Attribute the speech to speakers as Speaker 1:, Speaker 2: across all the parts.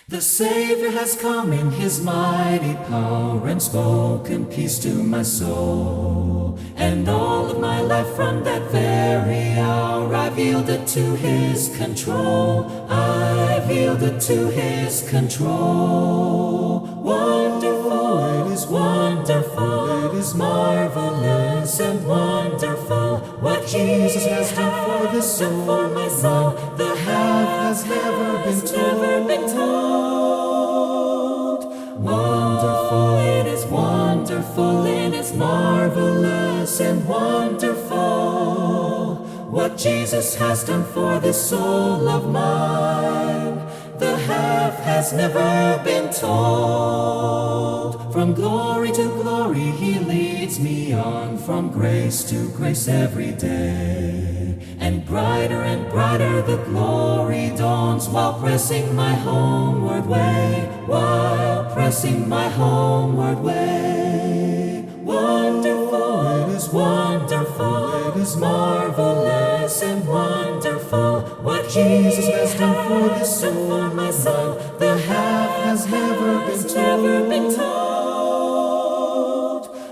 Speaker 1: The Savior has come in His mighty power and spoken peace to my soul. And all of my life from that very hour I've yielded to His control. I've yielded to His control. Wonderful, it is wonderful, it is marvelous and wonderful what Jesus has done for the soul, for my soul. The half has never been told. Wonderful, it is wonderful, it is marvelous and wonderful what Jesus has done for this soul of mine. The half has never been told. From glory to glory He leads me on, from grace to grace every day. And brighter the glory dawns while pressing my homeward way, while pressing my homeward way. Wonderful, it is wonderful, it is marvelous and wonderful what Jesus has done for this soul, for my soul. The half has never been told.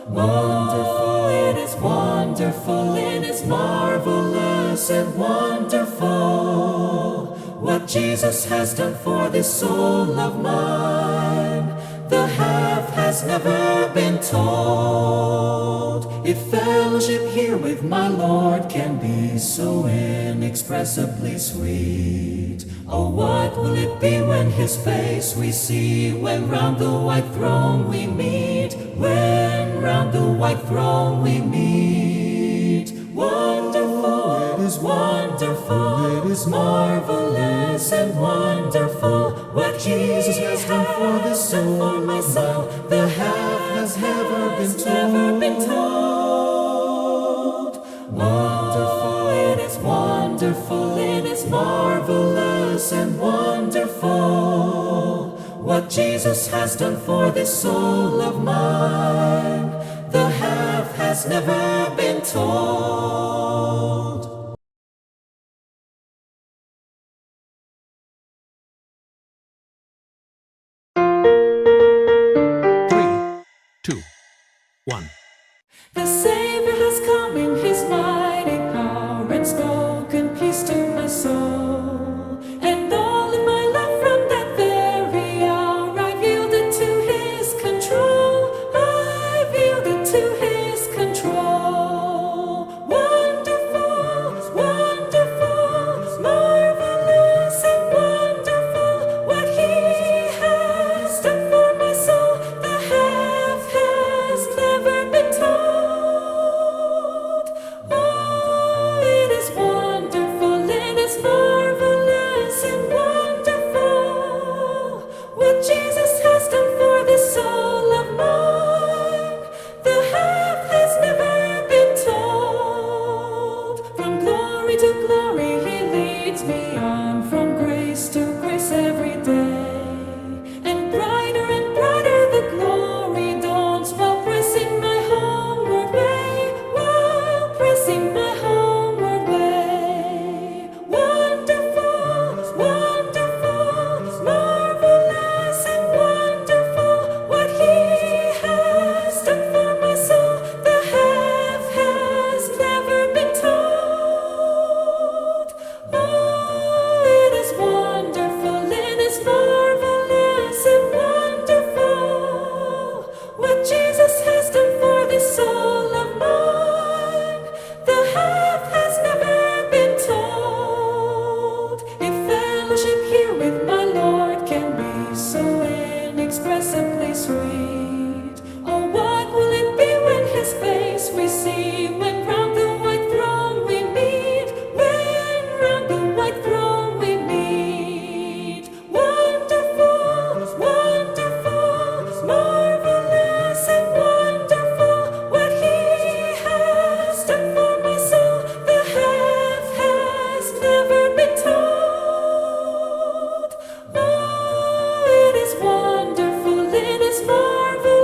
Speaker 1: Wonderful, it is wonderful, it is marvelous and wonderful what Jesus has done for this soul of mine. The half has never been told. If fellowship here with my Lord can be so inexpressibly sweet, oh, what will it be when His face we see, when round the white throne we meet, when round the white throne we meet. Wonderful, it is wonderful, it is marvelous and wonderful what Jesus has done for this soul, for my soul. The half has never been told. Wonderful, it is wonderful, it is marvelous and wonderful what Jesus has done for this soul of mine. The half has never been told.
Speaker 2: 2, 1.
Speaker 1: The Savior has come in His mighty power and spoken peace to my soul. And all in my life from that very hour I've yielded to His control. I've yielded to His control. Wonderful, wonderful, marvelous and wonderful what He has done for my soul. The half has never been told. Oh, it is wonderful, it is marvelous and wonderful what Jesus has done for this soul of mine. The half has never been told. From glory to glory He leads me on, from grace to grace every day. And brighter the glory dawns while pressing my homeward way, while pressing my homeward way. Wonderful, wonderful, marvelous and wonderful what He has done for my soul. The half has never been told. Oh, it is wonderful, it is marvelous and wonderful what Jesus has done for this soul of mine. The half has never been told. If fellowship here with my Lord can be so inexpressibly sweet, oh, what will it be when His face we see, when round the white throne we meet, when round the white throne we meet. Wonderful, wonderful, marvelous and wonderful what He has done for my soul. The half has never been told. Oh, it is wonderful, it is marvelous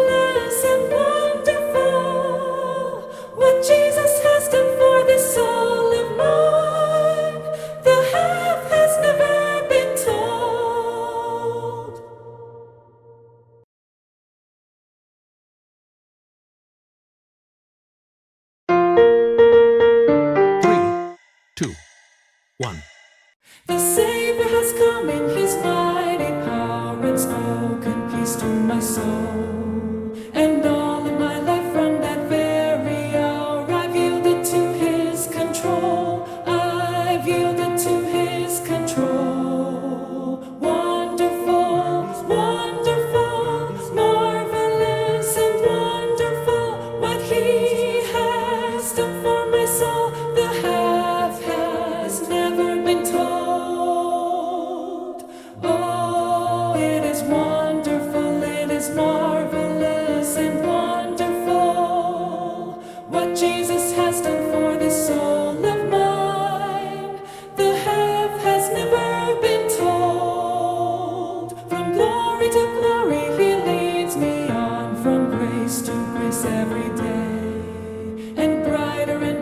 Speaker 2: 1.
Speaker 1: The Savior has come in his mighty power and spoken peace to my soul. And all of my life from that very hour I've yielded to his control. I've yielded to his control. Wonderful, wonderful, marvelous and wonderful what he has done for my soul. The half has never been told. Oh, it is wonderful, it is marvelous and wonderful what Jesus has done for this soul of mine. The half has never been told. From glory to glory he leads me on, from grace to grace every day. And brighter the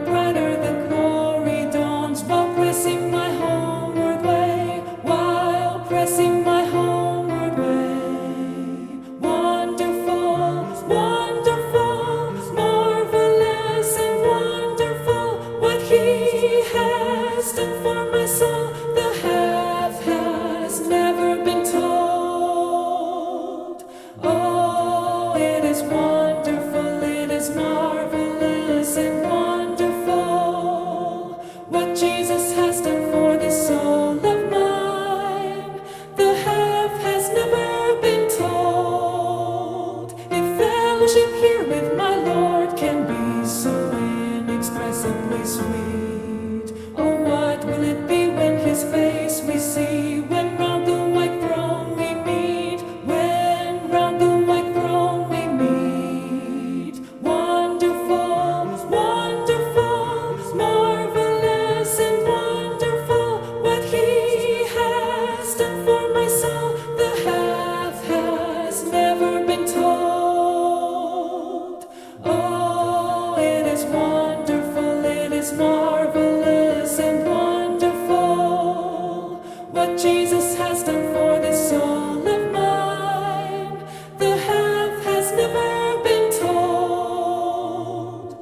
Speaker 1: glory dawns while pressing my homeward way, while pressing my homeward way. Wonderful, wonderful, marvelous and wonderful what he has done for my soul. The half has never been told. Oh, it is wonderful, it is marvelous and wonderful what Jesus has done for this soul of mine. The half has never been told. If fellowship here with my Lord can be so inexpressibly sweet, oh, what will it be when his face we see, when round the white throne we meet, when round the white throne we meet. Wonderful, wonderful, marvelous and wonderful what he has done for my soul. The half has never been told. Oh, it is wonderful, it is marvelous and wonderful what Jesus has done for this soul of mine. The half has never been told.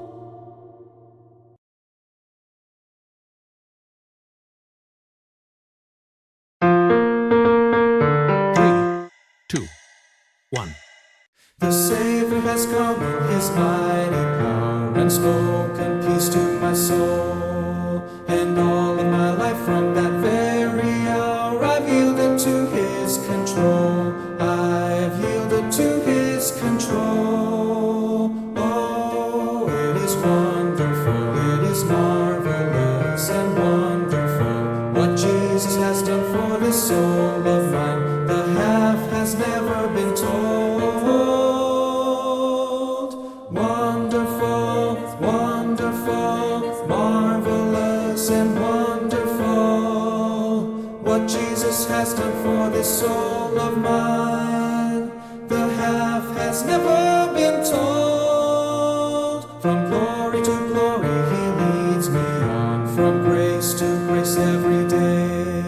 Speaker 2: Three, two, one.
Speaker 3: The Savior has come in his mighty power and spoken peace to my soul. And all of my life from that very hour I've yielded to his control. I've yielded to his control. Oh, it is wonderful, it is marvelous and wonderful what Jesus has done for this soul of mine. The half has never been told. Wonderful, wonderful, marvelous and wonderful what Jesus has done for this soul of mine. The half has never been told. From glory to glory he leads me on, from grace to grace every day.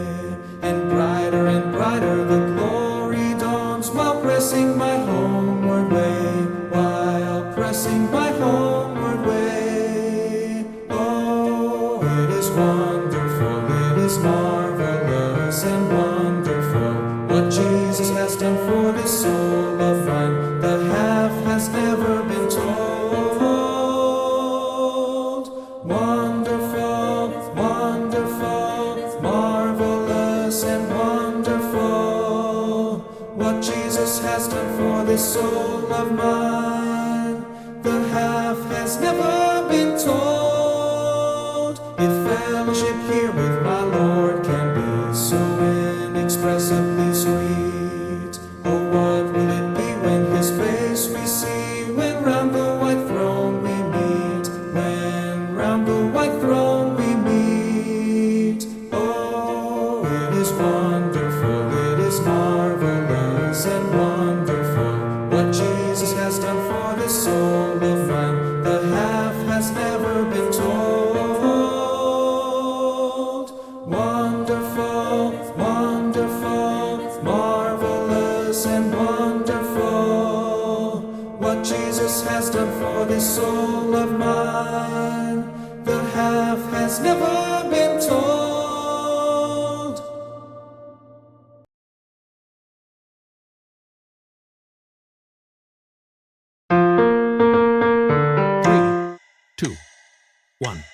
Speaker 3: And brighter the glory dawns while pressing my homeward way, while pressing my homeward way. Oh, it is wonderful, it is marvelous and wonderful what Jesus has done for this soul of mine. The half has never been told. Wonderful, wonderful, marvelous and wonderful what Jesus has done for this soul of mine. The half has never been told. If fellowship here with my Lord can be so inexpressibly sweet, oh, what will it be when his face we see, when round the white throne we meet, when round the white throne we meet. Oh, it is wonderful, it is marvelous and wonderful what Jesus has done for this soul of mine. The half has never been told. Wonderful, wonderful, marvelous and wonderful what Jesus has done for this soul of mine. The half has never been told.
Speaker 2: 2, 1.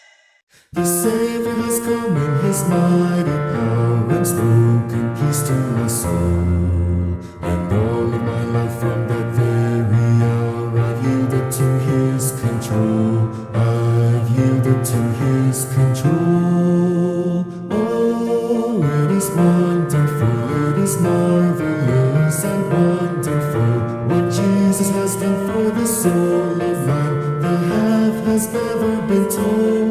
Speaker 3: The Savior has come in his mighty power and spoken peace to my soul. And all of my life from that very hour I've yielded to his control. I've yielded to his control. Oh, it is wonderful, it is marvelous and wonderful what Jesus has done for the soul of man. The half has never been told.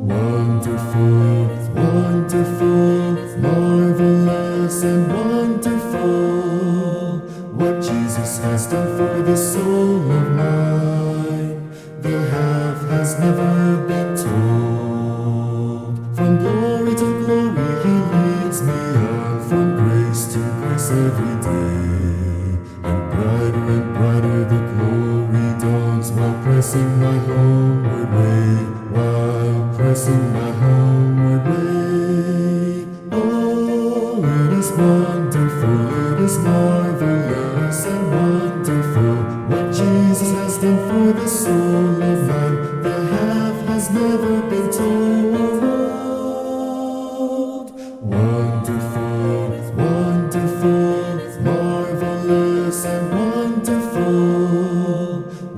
Speaker 3: Wonderful, wonderful, marvelous and wonderful what Jesus has done for the soul of mine. The half has never been told. From glory to glory he leads me on, from grace to grace every day. And brighter the glory dawns while pressing my homeward way. While pressing my homeward way. Oh, it is wonderful, it is marvelous and wonderful what Jesus has done for the soul of man. The half has never been told. Wonderful, wonderful, marvelous and wonderful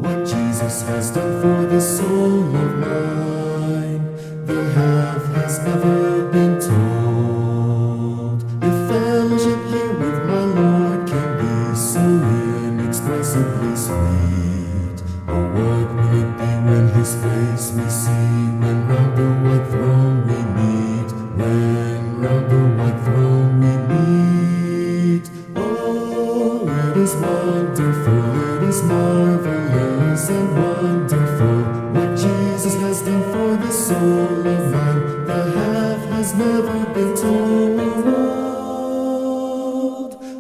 Speaker 3: what Jesus has done for the soul of mine. The half has never been told. If fellowship here with my Lord can be so inexpressibly sweet, oh, what will it be when his face we see, when round the white throne we meet, when round the white throne we meet. Oh, it is wonderful, it is marvelous and wonderful what Jesus has done for the soul of man. The half has never been told.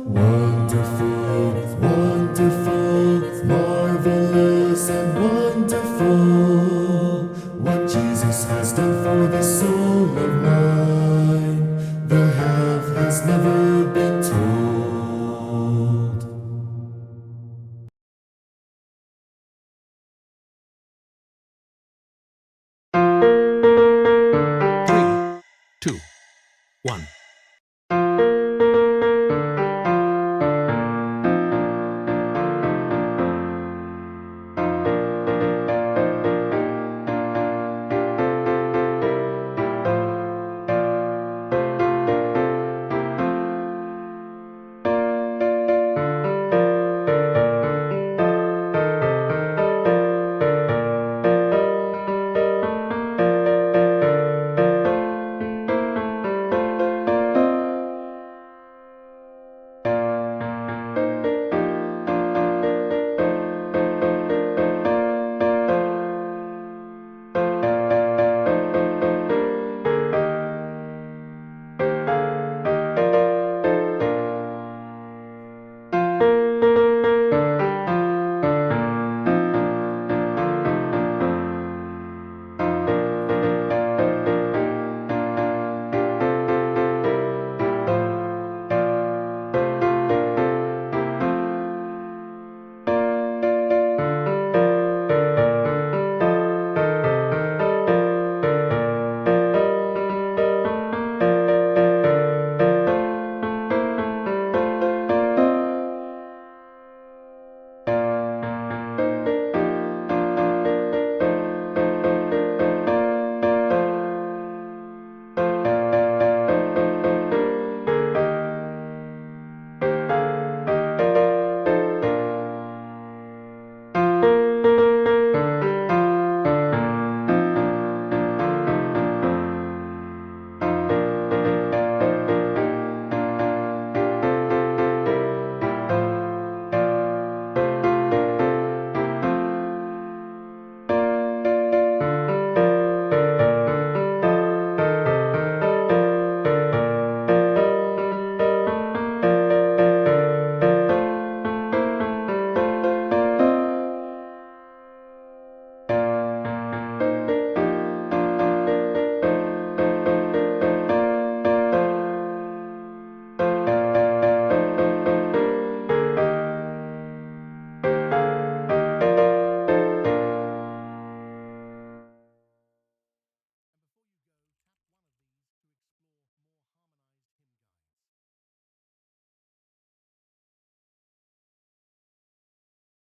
Speaker 3: Wonderful, wonderful, marvelous and wonderful what Jesus has done for the soul of mine. The half has never been told.
Speaker 2: 3, 2, 1.